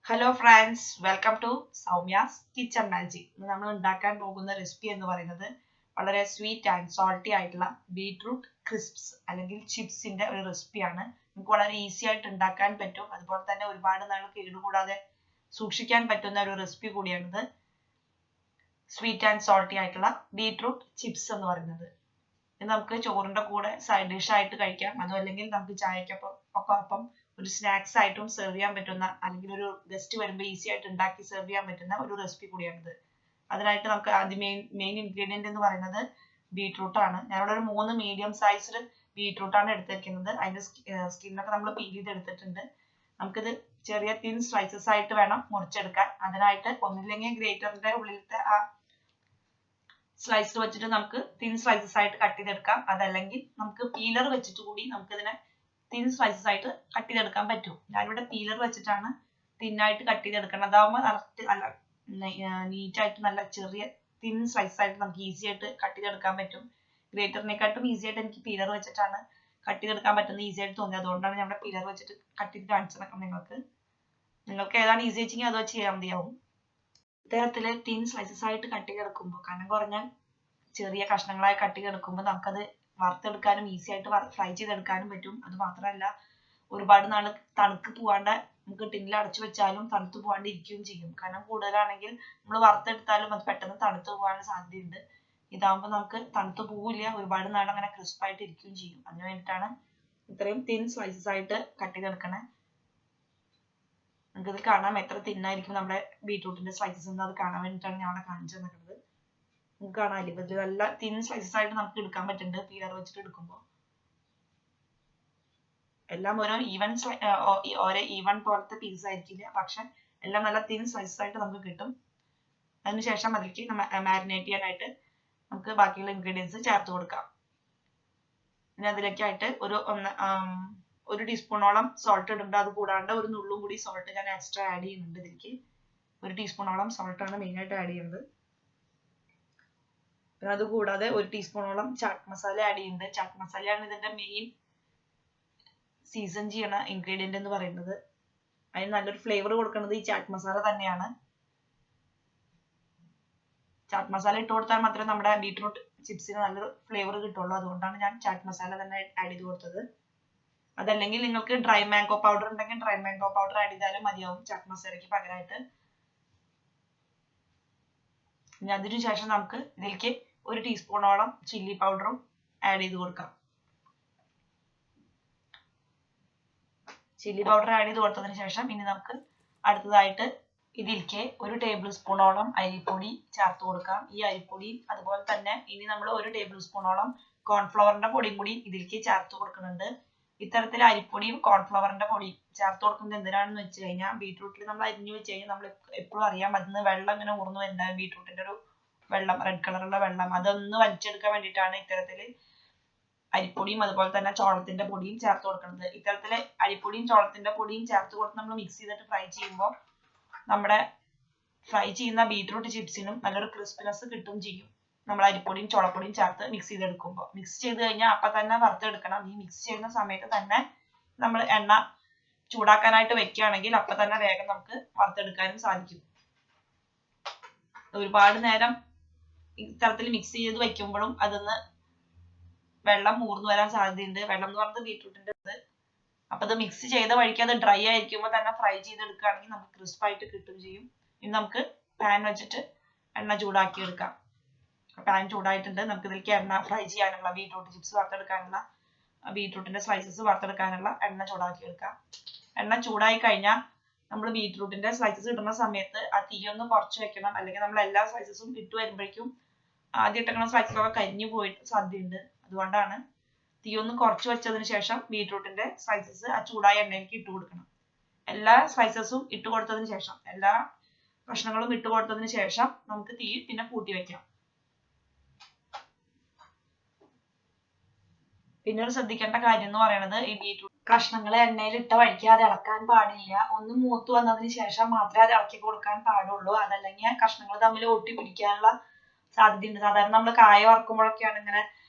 Hello friends, welcome to Soumya's kitchen magic. ഇന്ന് നമ്മൾ ഉണ്ടാക്കാൻ പോകുന്ന റെസിപ്പി എന്ന് പറയുന്നത് വളരെ സ്വീറ്റ് ആൻഡ് സോൾട്ടി ആയിട്ടുള്ള ബീട്രൂട്ട് ക്രിസ്പ്സ് അല്ലെങ്കിൽ ചിപ്സിന്റെ ഒരു റെസിപ്പിയാണ്. നമുക്ക് വളരെ ഈസി ആയിട്ട് ഉണ്ടാക്കാൻ പറ്റും, അതുപോലെ തന്നെ ഒരുപാട് നാൾ കേടുകൂടാതെ സൂക്ഷിക്കാൻ പറ്റുന്ന ഒരു റെസിപ്പി കൂടിയാണിത്. സ്വീറ്റ് ആൻഡ് സോൾട്ടി ആയിട്ടുള്ള ബീട്രൂട്ട് ചിപ്സ് എന്ന് പറയുന്നത്. ഇത് നമുക്ക് ചോറിന്റെ കൂടെ സൈഡ് ഡിഷ് ആയിട്ട് കഴിക്കാം, അതും അല്ലെങ്കിൽ നമുക്ക് ചായക്കൊപ്പം ഒരു സ്നാക്സ് ആയിട്ടും സെർവ് ചെയ്യാൻ പറ്റുന്ന, അല്ലെങ്കിൽ ഒരു ഗസ്റ്റ് വരുമ്പോൾ ഈസി ആയിട്ട് ഉണ്ടാക്കി സെർവ് ചെയ്യാൻ പറ്റുന്ന ഒരു റെസിപ്പി കൂടിയാണിത്. അതിനായിട്ട് നമുക്ക് ആദ്യം മെയിൻ ഇൻഗ്രീഡിയന്റ് എന്ന് പറയുന്നത് ബീട്രൂട്ട് ആണ്. ഞാനിവിടെ ഒരു 3 മീഡിയം സൈസിൽ ബീട്രൂട്ട് ആണ് എടുത്തിരിക്കുന്നത്. അതിന്റെ സ്കിന്നൊക്കെ നമ്മൾ പീൽ ചെയ്ത് എടുത്തിട്ടുണ്ട്. നമുക്കിത് ചെറിയ തിൻ സ്ലൈസസ് ആയിട്ട് വേണം മുറിച്ചെടുക്കാൻ. അതിനായിട്ട് ഒന്നില്ലെങ്കിൽ ഗ്രേറ്ററിന്റെ ഉള്ളിലത്തെ ആ സ്ലൈസർ വെച്ചിട്ട് നമുക്ക് തിൻ സ്ലൈസസ് ആയിട്ട് കട്ട് ചെയ്തെടുക്കാം, അതല്ലെങ്കിൽ നമുക്ക് പീലർ വെച്ചിട്ട് കൂടി നമുക്ക് ഇതിനെ തിൻ സ്ലൈസസ് ആയിട്ട് കട്ട് ചെയ്തെടുക്കാൻ പറ്റും. ഞാനിവിടെ പീലർ വെച്ചിട്ടാണ് തിന്നായിട്ട് കട്ട് ചെയ്തെടുക്കണം. അതാവുമ്പോൾ നല്ല നീറ്റായിട്ട് നല്ല ചെറിയ തിൻ സ്ലൈസസ് ആയിട്ട് നമുക്ക് ഈസി ആയിട്ട് കട്ട് ചെയ്തെടുക്കാൻ പറ്റും. ഗ്രേറ്ററിനെക്കാട്ടും ഈസി ആയിട്ട് എനിക്ക് പീലർ വെച്ചിട്ടാണ് കട്ട് ചെയ്തെടുക്കാൻ പറ്റുന്നത് ഈസി ആയിട്ട് തോന്നിയത്. അതുകൊണ്ടാണ് ഞാൻ ഇവിടെ പീലർ വെച്ചിട്ട് കട്ട് ചെയ്ത് കാണിച്ചത്. നിങ്ങൾക്ക് ഏതാണ് ഈസി വെച്ചെങ്കിൽ അത് വെച്ച് ചെയ്യാൻ മതിയാവും. ഇത്തരത്തില് തിൻ സ്ലൈസസ് ആയിട്ട് കട്ട് ചെയ്തെടുക്കുമ്പോൾ, കനം കുറഞ്ഞാൽ ചെറിയ കഷ്ണങ്ങളായി കട്ട് ചെയ്തെടുക്കുമ്പോൾ നമുക്കത് വറുത്തെടുക്കാനും ഈസി ആയിട്ട് ഫ്രൈ ചെയ്തെടുക്കാനും പറ്റും. അത് മാത്രമല്ല, ഒരുപാട് നാൾ തണുത്ത് പോവാണ്ട് നമുക്ക് ടിന്നിൽ അടച്ചു വെച്ചാലും തണുത്ത് പോവാണ്ട് ഇരിക്കുകയും ചെയ്യും. കനം കൂടുതലാണെങ്കിൽ നമ്മൾ വറുത്തെടുത്താലും അത് പെട്ടെന്ന് തണുത്ത് പോകാനുള്ള സാധ്യതയുണ്ട്. ഇതാകുമ്പോൾ നമുക്ക് തണുത്ത് പോവില്ല, ഒരുപാട് നാൾ അങ്ങനെ ക്രിസ്പായിട്ട് ഇരിക്കുകയും ചെയ്യും. അതിന് വേണ്ടിയിട്ടാണ് ഇത്രയും തിൻ സ്ലൈസസ് ആയിട്ട് കട്ട് ചെയ്തെടുക്കണേ. നമുക്കിത് കാണാം എത്ര തിന്നായിരിക്കും നമ്മുടെ ബീട്രൂട്ടിന്റെ സ്ലൈസസ് എന്ന്. അത് കാണാൻ വേണ്ടിയിട്ടാണ് ഞാൻ അവിടെ കാണിച്ചു തന്നിട്ടുള്ളത്. നമുക്ക് കാണാമല്ലോ, ഇത് നല്ല തിൻ സ്ലൈസസ് ആയിട്ട് നമുക്ക് എടുക്കാൻ പറ്റുന്നുണ്ട് പീലർ വെച്ചിട്ട് എടുക്കുമ്പോൾ. എല്ലാം ഓരോ ഈവൻ പോലത്തെ പീസ് ആയിരിക്കില്ല, പക്ഷെ എല്ലാം നല്ല തിൻ സ്ലൈസസ് ആയിട്ട് നമുക്ക് കിട്ടും. അതിനുശേഷം അതിലേക്ക് മാരിനേറ്റ് ചെയ്യാനായിട്ട് നമുക്ക് ബാക്കിയുള്ള ഇൻഗ്രീഡിയൻസ് ചേർത്ത് കൊടുക്കാം. പിന്നെ അതിലേക്കായിട്ട് ഒരു ടീസ്പൂണോളം സോൾട്ട് ഇടുന്നുണ്ട്. അത് കൂടാണ്ട് ഒരു നുള്ളും കൂടി സോൾട്ട് ഞാൻ എക്സ്ട്രാ ആഡ് ചെയ്യുന്നുണ്ട്. ഇതിലേക്ക് 1 ടീസ്പൂണോളം സോൾട്ടാണ് മെയിനായിട്ട് ആഡ് ചെയ്യുന്നത്. പിന്നെ അത് കൂടാതെ 1 ടീസ്പൂണോളം ചാറ്റ് മസാല ആഡ് ചെയ്യുന്നുണ്ട്. ചാറ്റ് മസാലയാണ് ഇതിന്റെ മെയിൻ സീസൺ ചെയ്യണ ഇൻഗ്രീഡിയന്റ് എന്ന് പറയുന്നത്. അതിന് നല്ലൊരു ഫ്ലേവർ കൊടുക്കുന്നത് ഈ ചാറ്റ് മസാല തന്നെയാണ്. ചാറ്റ് മസാല ഇട്ട് കൊടുത്താൽ മാത്രമേ നമ്മുടെ ബീട്രൂട്ട് ചിപ്സിന് നല്ലൊരു ഫ്ലേവർ കിട്ടുള്ളൂ. അതുകൊണ്ടാണ് ഞാൻ ചാറ്റ് മസാല തന്നെ ആഡ് ചെയ്ത് കൊടുത്തത്. അതല്ലെങ്കിൽ നിങ്ങൾക്ക് ഡ്രൈ മാംഗോ പൗഡർ ഉണ്ടെങ്കിൽ ഡ്രൈ മാംഗോ പൗഡർ ആഡ് ചെയ്താലും മതിയാവും ചാറ്റ് മസാലയ്ക്ക് പകരമായിട്ട്. ഇനി അതിനുശേഷം നമുക്ക് ഇതിലേക്ക് 1 ടീസ്പൂണോളം ചില്ലി പൗഡറും ആഡ് ചെയ്ത് കൊടുക്കാം. ചില്ലി പൗഡർ ആഡ് ചെയ്ത് കൊടുത്തതിന് ശേഷം ഇനി നമുക്ക് അടുത്തതായിട്ട് ഇതിലേക്ക് 1 ടേബിൾ സ്പൂണോളം അരിപ്പൊടി ചേർത്ത് കൊടുക്കാം. ഈ അരിപ്പൊടി അതുപോലെ തന്നെ ഇനി നമ്മൾ 1 ടേബിൾ സ്പൂണോളം കോൺഫ്ലവറിന്റെ പൊടിയും കൂടി ഇതിലേക്ക് ചേർത്ത് കൊടുക്കുന്നുണ്ട്. ഇത്തരത്തിൽ അരിപ്പൊടിയും കോൺഫ്ലവറിന്റെ പൊടിയും ചേർത്ത് കൊടുക്കുന്നത് എന്തിനാണെന്ന് വെച്ച് കഴിഞ്ഞാൽ, ബീട്രൂട്ടിൽ നമ്മൾ അരിഞ്ഞു വെച്ച് കഴിഞ്ഞാൽ നമ്മൾ എപ്പോഴും അറിയാൻ പറ്റുന്ന വെള്ളം ഇങ്ങനെ ഊർന്നു വരുന്നുണ്ടാവും. ബീട്രൂട്ടിന്റെ ഒരു വെള്ളം, റെഡ് കളറുള്ള വെള്ളം, അതൊന്ന് വലിച്ചെടുക്കാൻ വേണ്ടിയിട്ടാണ് ഇത്തരത്തിൽ അരിപ്പൊടിയും അതുപോലെ തന്നെ ചോളത്തിന്റെ പൊടിയും ചേർത്ത് കൊടുക്കുന്നത്. ഇത്തരത്തില് അരിപ്പൊടിയും ചോളത്തിന്റെ പൊടിയും ചേർത്ത് കൊടുത്ത് നമ്മൾ മിക്സ് ചെയ്തിട്ട് ഫ്രൈ ചെയ്യുമ്പോൾ നമ്മുടെ ഫ്രൈ ചെയ്യുന്ന ബീട്രൂട്ട് ചിപ്സിനും നല്ലൊരു ക്രിസ്പിനെസ് കിട്ടും ചെയ്യും. നമ്മൾ അരിപ്പൊടിയും ചോളപ്പൊടിയും ചേർത്ത് മിക്സ് ചെയ്തെടുക്കുമ്പോൾ, മിക്സ് ചെയ്ത് കഴിഞ്ഞാൽ അപ്പം തന്നെ വറുത്തെടുക്കണം. ഈ മിക്സ് ചെയ്യുന്ന സമയത്ത് തന്നെ നമ്മൾ എണ്ണ ചൂടാക്കാനായിട്ട് വെക്കുകയാണെങ്കിൽ അപ്പം തന്നെ വേഗം നമുക്ക് വറുത്തെടുക്കാനും സാധിക്കും. ഒരുപാട് നേരം ഇത്തരത്തിൽ മിക്സ് ചെയ്ത് വെക്കുമ്പോഴും അതൊന്ന് വെള്ളം ഊർന്നു വരാൻ സാധ്യതയുണ്ട്. വെള്ളം എന്ന് പറയുന്നത് ബീട്രൂട്ടിന്റെ ഇത്. അപ്പൊ അത് മിക്സ് ചെയ്ത വഴിക്ക് അത് ഡ്രൈ ആയിരിക്കുമ്പോൾ തന്നെ ഫ്രൈ ചെയ്തെടുക്കുകയാണെങ്കിൽ നമുക്ക് ക്രിസ്പായിട്ട് കിട്ടും ചെയ്യും. ഇനി നമുക്ക് പാൻ വെച്ചിട്ട് എണ്ണ ചൂടാക്കി എടുക്കാം. പാൻ ചൂടായിട്ടുണ്ട്. നമുക്ക് ഇതിലേക്ക് എണ്ണ ഫ്രൈ ചെയ്യാനുള്ള, ബീട്രൂട്ട് ചിപ്സ് വറുത്തെടുക്കാനുള്ള, ബീട്രൂട്ടിന്റെ സ്ലൈസസ് വറുത്തെടുക്കാനുള്ള എണ്ണ ചൂടാക്കി എടുക്കാം. എണ്ണ ചൂടായി കഴിഞ്ഞാൽ നമ്മൾ ബീട്രൂട്ടിന്റെ സ്ലൈസസ് ഇടുന്ന സമയത്ത് ആ തീ ഒന്ന് കുറച്ച് വെക്കണം. അല്ലെങ്കിൽ നമ്മൾ എല്ലാ സ്ലൈസസും ഇട്ട് വരുമ്പോഴേക്കും ആദ്യം ഇട്ടേക്കുന്ന സ്ലൈസസൊക്കെ കരിഞ്ഞു പോയിട്ട് സാധ്യതയുണ്ട്. അതുകൊണ്ടാണ് തീ ഒന്ന് കുറച്ച് വെച്ചതിന് ശേഷം ബീട്രൂട്ടിന്റെ സ്ലൈസസ് ആ ചൂടായ എണ്ണയിലേക്ക് ഇട്ട് കൊടുക്കണം. എല്ലാ സ്ലൈസസും ഇട്ട് കൊടുത്തതിന് ശേഷം, എല്ലാ കഷ്ണങ്ങളും ഇട്ട് കൊടുത്തതിന് ശേഷം നമുക്ക് തീ പിന്നെ കൂട്ടി വെക്കാം. പിന്നെ ഒരു ശ്രദ്ധിക്കേണ്ട കാര്യം എന്ന് പറയുന്നത്, ഈ ബീട്രൂട്ട് കഷ്ണങ്ങൾ എണ്ണയിൽ ഇട്ട വഴിക്ക് അത് ഇളക്കാൻ പാടില്ല. ഒന്ന് മൂത്ത് വന്നതിന് ശേഷം മാത്രമേ അത് ഇളക്കി കൊടുക്കാൻ പാടുള്ളൂ. അതല്ലെങ്കിൽ കഷ്ണങ്ങൾ തമ്മിൽ ഒട്ടി പിടിക്കാനുള്ള സാധ്യതയുണ്ട്. സാധാരണ നമ്മൾ കായ വറുക്കുമ്പോഴൊക്കെയാണ് ഇങ്ങനെ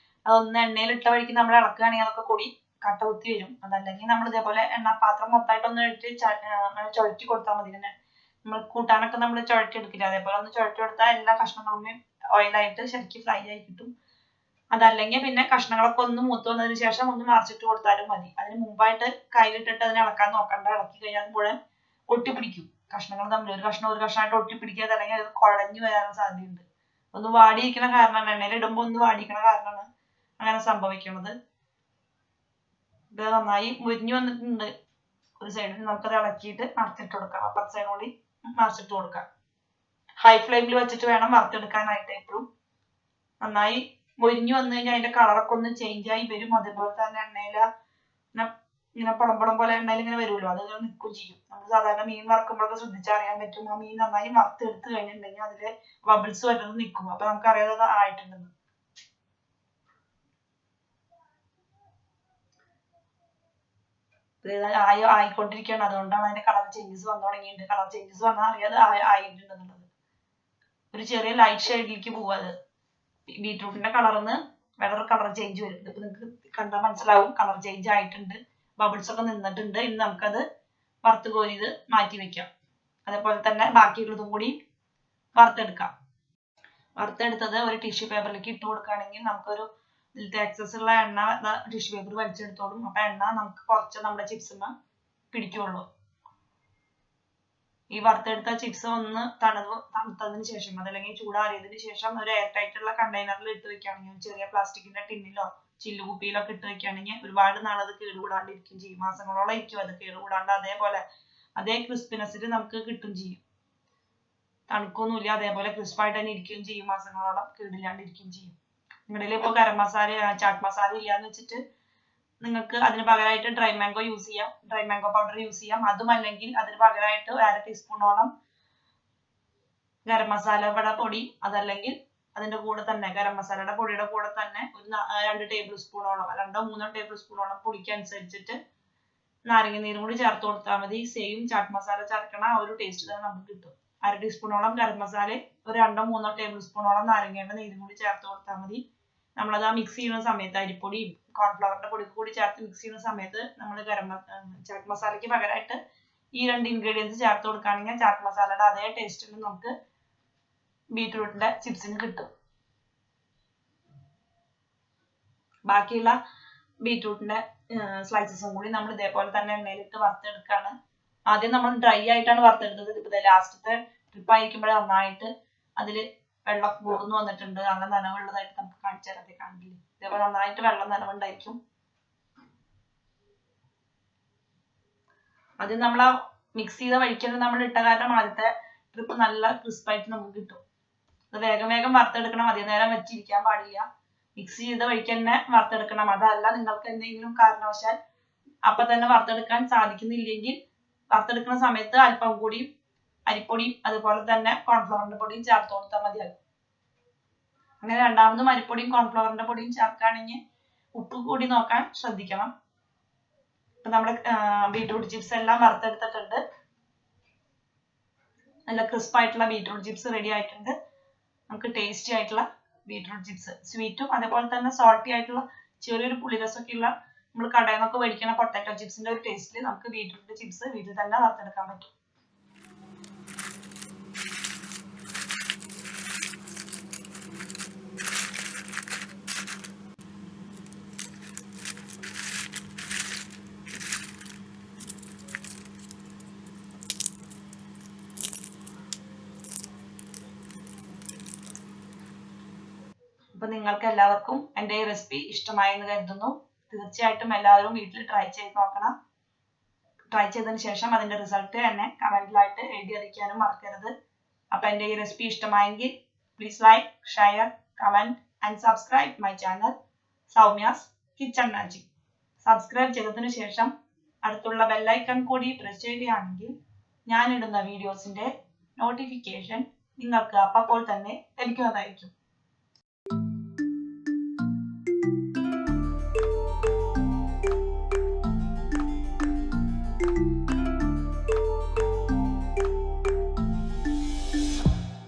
അതൊന്ന് എണ്ണയിൽ ഇട്ട വഴിക്ക് നമ്മൾ ഇളക്കുകയാണെങ്കിൽ അതൊക്കെ കൂടി കട്ട കുത്തി വരും. അതല്ലെങ്കിൽ നമ്മൾ ഇതേപോലെ എണ്ണ പാത്രം മൊത്തമായിട്ടൊന്ന് ഇട്ട് ചുഴറ്റി കൊടുത്താൽ മതി. ഇങ്ങനെ നമ്മൾ കൂട്ടാനൊക്കെ നമ്മൾ ചുഴറ്റിയെടുക്കില്ല, അതേപോലെ ഒന്ന് ചുഴറ്റിയെടുത്താൽ എല്ലാ കഷ്ണങ്ങളും ഓയിലായിട്ട് ശരിക്കും ഫ്രൈ ആയി കിട്ടും. അതല്ലെങ്കിൽ പിന്നെ കഷ്ണങ്ങളൊക്കെ ഒന്ന് മൂത്ത് വന്നതിന് ശേഷം ഒന്ന് മറിച്ചിട്ട് കൊടുത്താലും മതി. അതിന് മുമ്പായിട്ട് കയ്യിലിട്ടിട്ട് അതിനെ ഇളക്കാൻ നോക്കണ്ട. ഇളക്കി കഴിഞ്ഞാൽ മുഴുവൻ ഒട്ടിപ്പിടിക്കും. കഷ്ണങ്ങൾ തമ്മിൽ ഒരു കഷ്ണമായിട്ട് ഒട്ടിപ്പിടിക്കാതെ അല്ലെങ്കിൽ അത് കുഴഞ്ഞു വരാനുള്ള സാധ്യതയുണ്ട്. ഒന്ന് വാടിയിരിക്കണ കാരണമാണ്, എണ്ണയിൽ ഇടുമ്പോൾ ഒന്ന് വാടിക്കണ കാരണമാണ് അങ്ങനെ സംഭവിക്കുന്നത്. ഇത് നന്നായി മുരിഞ്ഞു വന്നിട്ടുണ്ട്. ഒരു സൈഡിൽ നമുക്കത് ഇളക്കിയിട്ട് മറിച്ചിട്ട് കൊടുക്കാം. അപ്പുറത്തെ സൈഡ് കൂടി മറിച്ചിട്ട് കൊടുക്കാം. ഹൈ ഫ്ലെയിമിൽ വെച്ചിട്ട് വേണം വറുത്തെടുക്കാനായിട്ട്. എപ്പോഴും നന്നായി മൊരിഞ്ഞു വന്നു കഴിഞ്ഞാൽ അതിന്റെ കളറൊക്കെ ഒന്ന് ചേഞ്ച് ആയി വരും. അതേപോലെ തന്നെ എണ്ണയിൽ ഇങ്ങനെ പടംപടം പോലെ എണ്ണയിൽ ഇങ്ങനെ വരുമല്ലോ, അത് നിൽക്കുകയും ചെയ്യും. നമ്മൾ സാധാരണ മീൻ വറക്കുമ്പോഴൊക്കെ ശ്രദ്ധിച്ചറിയാൻ പറ്റും. ആ മീൻ നന്നായി വറുത്തെടുത്ത് കഴിഞ്ഞിട്ടുണ്ടെങ്കിൽ അതില് ബബിൾസ് വരുന്നത് നിൽക്കും. അപ്പൊ നമുക്ക് അറിയാതെ അത് ആയിട്ടുണ്ടെന്ന്. ആയിക്കൊണ്ടിരിക്കുകയാണ്, അതുകൊണ്ടാണ് അതിന്റെ കളർ ചേഞ്ചസ് വന്നു തുടങ്ങിയിട്ടുണ്ട്. കളർ ചേഞ്ചസ് വന്നാൽ അറിയാതെ ആയിട്ടുണ്ടെന്നുള്ളത്. ഒരു ചെറിയ ലൈറ്റ് ഷെയ്ഡിലേക്ക് പോവാത്. ബീറ്റ്റൂട്ടിന്റെ കളറിന്ന് വേറൊരു കളർ ചേഞ്ച് വരും. ഇപ്പൊ നിങ്ങൾക്ക് കണ്ടാൽ മനസ്സിലാവും കളർ ചേഞ്ച് ആയിട്ടുണ്ട്, ബബിൾസ് ഒക്കെ നിന്നിട്ടുണ്ട്. ഇനി നമുക്കത് വറുത്ത് കോരിത് മാറ്റി വെക്കാം. അതേപോലെ തന്നെ ബാക്കിയുള്ളതും കൂടി വറുത്തെടുക്കാം. വറുത്തെടുത്തത് ഒരു ടിഷ്യൂ പേപ്പറിലേക്ക് ഇട്ട് കൊടുക്കുകയാണെങ്കിൽ നമുക്കൊരു എക്സസ് ഉള്ള എണ്ണ ടിഷ്യൂ പേപ്പർ വലിച്ചെടുത്തോളും. അപ്പൊ എണ്ണ നമുക്ക് കുറച്ച് നമ്മുടെ ചിപ്സിന് പിടിക്കുള്ളൂ. ഈ വറുത്തെടുത്ത ചിപ്സ് ഒന്ന് തണുത്തതിന് ശേഷം അതല്ലെങ്കിൽ ചൂടാറിയതിന് ശേഷം ഒരു എയർ ടൈറ്റ് ഉള്ള കണ്ടെയ്നറിൽ ഇട്ട് വെക്കുകയാണെങ്കിൽ, ചെറിയ പ്ലാസ്റ്റിക്കിന്റെ ടിന്നിലോ ചില്ലുകുപ്പിയിലൊക്കെ ഇട്ട് വെക്കുകയാണെങ്കിൽ ഒരുപാട് നാളത് കേടുകൂടാണ്ടിരിക്കും ചെയ്യും. മാസങ്ങളോളം ഇരിക്കും അത് കേടുകൂടാണ്ട്. അതേപോലെ അതേ ക്രിസ്പിനെസ്സിൽ നമുക്ക് കിട്ടും ചെയ്യും. തണുക്കൊന്നുമില്ല, അതേപോലെ ക്രിസ്പായിട്ട് തന്നെ ഇരിക്കുകയും ചെയ്യും. മാസങ്ങളോളം കേടില്ലാണ്ടിരിക്കുകയും ചെയ്യും. നിങ്ങളുടെ ഇപ്പോൾ ഗരം മസാല ചാട്ട് മസാല ഇല്ലാന്ന് വെച്ചിട്ട് നിങ്ങൾക്ക് അതിന് പകരമായിട്ട് ഡ്രൈ മാംഗോ യൂസ് ചെയ്യാം, ഡ്രൈ മാംഗോ പൗഡർ യൂസ് ചെയ്യാം. അതുമല്ലെങ്കിൽ അതിന് പകരമായിട്ട് 1/2 ടീസ്പൂണോളം ഗരം മസാലയുടെ പൊടി, അതല്ലെങ്കിൽ അതിന്റെ കൂടെ തന്നെ ഗരം മസാലയുടെ പൊടിയുടെ കൂടെ തന്നെ ഒരു 2 ടേബിൾ സ്പൂണോളം 2-3 ടേബിൾ സ്പൂണോളം പൊടിക്ക് അനുസരിച്ചിട്ട് നാരങ്ങ നീരും കൂടി ചേർത്ത് കൊടുത്താൽ മതി. സെയിം ചാട്ട് മസാല ചേർക്കണ ആ ഒരു ടേസ്റ്റ് തന്നെ നമുക്ക് കിട്ടും. 1/2 ടീസ്പൂണോളം ഗരം മസാല, ഒരു 2-3 ടേബിൾ സ്പൂണോളം നാരങ്ങയുടെ നീരും കൂടി ചേർത്ത് കൊടുത്താൽ മതി. നമ്മളത് ആ മിക്സ് ചെയ്യുന്ന സമയത്ത് അരിപ്പൊടിയും കോൺഫ്ലവറിന്റെ പൊടി കൂടി ചേർത്ത് മിക്സ് ചെയ്യുന്ന സമയത്ത് നമ്മൾ ചാട്ട് മസാലയ്ക്ക് പകരമായിട്ട് ഈ 2 ഇൻഗ്രീഡിയൻസ് ചേർത്ത് കൊടുക്കുകയാണെങ്കിൽ ചാട്ട് മസാലയുടെ അതേ ടേസ്റ്റിന് നമുക്ക് ബീറ്റ്റൂട്ടിന്റെ ചിപ്സിന് കിട്ടും. ബാക്കിയുള്ള ബീറ്റ്റൂട്ടിന്റെ സ്ലൈസസും കൂടി നമ്മൾ ഇതേപോലെ തന്നെ എണ്ണയിലിട്ട് വറുത്തെടുക്കുകയാണ്. ആദ്യം നമ്മൾ ഡ്രൈ ആയിട്ടാണ് വറുത്തെടുത്തത്. ഇപ്പൊ ലാസ്റ്റത്തെ ട്രിപ്പ് ആയിരിക്കുമ്പോഴേ നന്നായിട്ട് അതിൽ വെള്ളം കൂർന്നു വന്നിട്ടുണ്ട്. അങ്ങനെ നനവുള്ളതായിട്ട് നമുക്ക് കാണിച്ചു തരാതെ കാണില്ലേ. ഇതേപോലെ നന്നായിട്ട് വെള്ളം നനവുണ്ടായിരിക്കും. അത് നമ്മൾ ആ മിക്സ് ചെയ്ത വഴിക്കൽ നമ്മൾ ഇട്ട കാരണം ആദ്യത്തെ ട്രിപ്പ് നല്ല ക്രിസ്പായിട്ട് നമുക്ക് കിട്ടും. അത് വേഗം വേഗം വറുത്തെടുക്കണം, അധികം നേരം വെച്ചിരിക്കാൻ പാടില്ല. മിക്സ് ചെയ്ത വഴിക്ക് തന്നെ വറുത്തെടുക്കണം. അതല്ല നിങ്ങൾക്ക് എന്തെങ്കിലും കാരണവശാൽ അപ്പൊ തന്നെ വറുത്തെടുക്കാൻ സാധിക്കുന്നില്ലെങ്കിൽ വറുത്തെടുക്കുന്ന സമയത്ത് അല്പം കൂടി അരിപ്പൊടിയും അതുപോലെ തന്നെ കോൺഫ്ലവറിന്റെ പൊടിയും ചേർത്ത് കൊടുത്താൽ മതിയാകും. അങ്ങനെ രണ്ടാമതും അരിപ്പൊടിയും കോൺഫ്ലവറിന്റെ പൊടിയും ചേർക്കുകയാണെങ്കിൽ ഉപ്പ് കൂടി നോക്കാൻ ശ്രദ്ധിക്കണം. ഇപ്പൊ നമ്മുടെ ബീറ്റ്റൂട്ട് ചിപ്സ് എല്ലാം വറുത്തെടുത്തിട്ടുണ്ട്. നല്ല ക്രിസ്പായിട്ടുള്ള ബീറ്റ്റൂട്ട് ചിപ്സ് റെഡി ആയിട്ടുണ്ട്. നമുക്ക് ടേസ്റ്റി ആയിട്ടുള്ള ബീറ്റ്റൂട്ട് ചിപ്സ്, സ്വീറ്റും അതേപോലെ തന്നെ സോൾട്ടി ആയിട്ടുള്ള ചെറിയൊരു പുളിരസമൊക്കെ ഉള്ള നമ്മൾ കടയിൽ നിന്നൊക്കെ മേടിക്കുന്ന പൊട്ടാറ്റോ ചിപ്സിന്റെ ഒരു ടേസ്റ്റിൽ നമുക്ക് ബീറ്റ്റൂട്ട് ചിപ്സ് വീട്ടിൽ തന്നെ വറുത്തെടുക്കാൻ പറ്റും. അപ്പൊ നിങ്ങൾക്ക് എല്ലാവർക്കും എൻ്റെ ഈ റെസിപ്പി ഇഷ്ടമായെന്ന് കരുതുന്നു. തീർച്ചയായിട്ടും എല്ലാവരും വീട്ടിൽ ട്രൈ ചെയ്ത് നോക്കണം. ട്രൈ ചെയ്തതിന് ശേഷം അതിന്റെ റിസൾട്ട് എന്നെ കമന്റിലായിട്ട് എഴുതി അറിയിക്കാനും മറക്കരുത്. അപ്പൊ എൻ്റെ ഈ റെസിപ്പി ഇഷ്ടമായെങ്കിൽ please like, share, comment and subscribe my channel Soumya's kitchen magic. Subscribe ചെയ്തതിനു ശേഷം അടുത്തുള്ള ബെല്ലൈക്കൺ കൂടി പ്രസ് ചെയ്യുകയാണെങ്കിൽ ഞാൻ ഇടുന്ന വീഡിയോസിന്റെ നോട്ടിഫിക്കേഷൻ നിങ്ങൾക്ക് അപ്പോൾ തന്നെ ലഭിക്കുന്നതായിരിക്കും.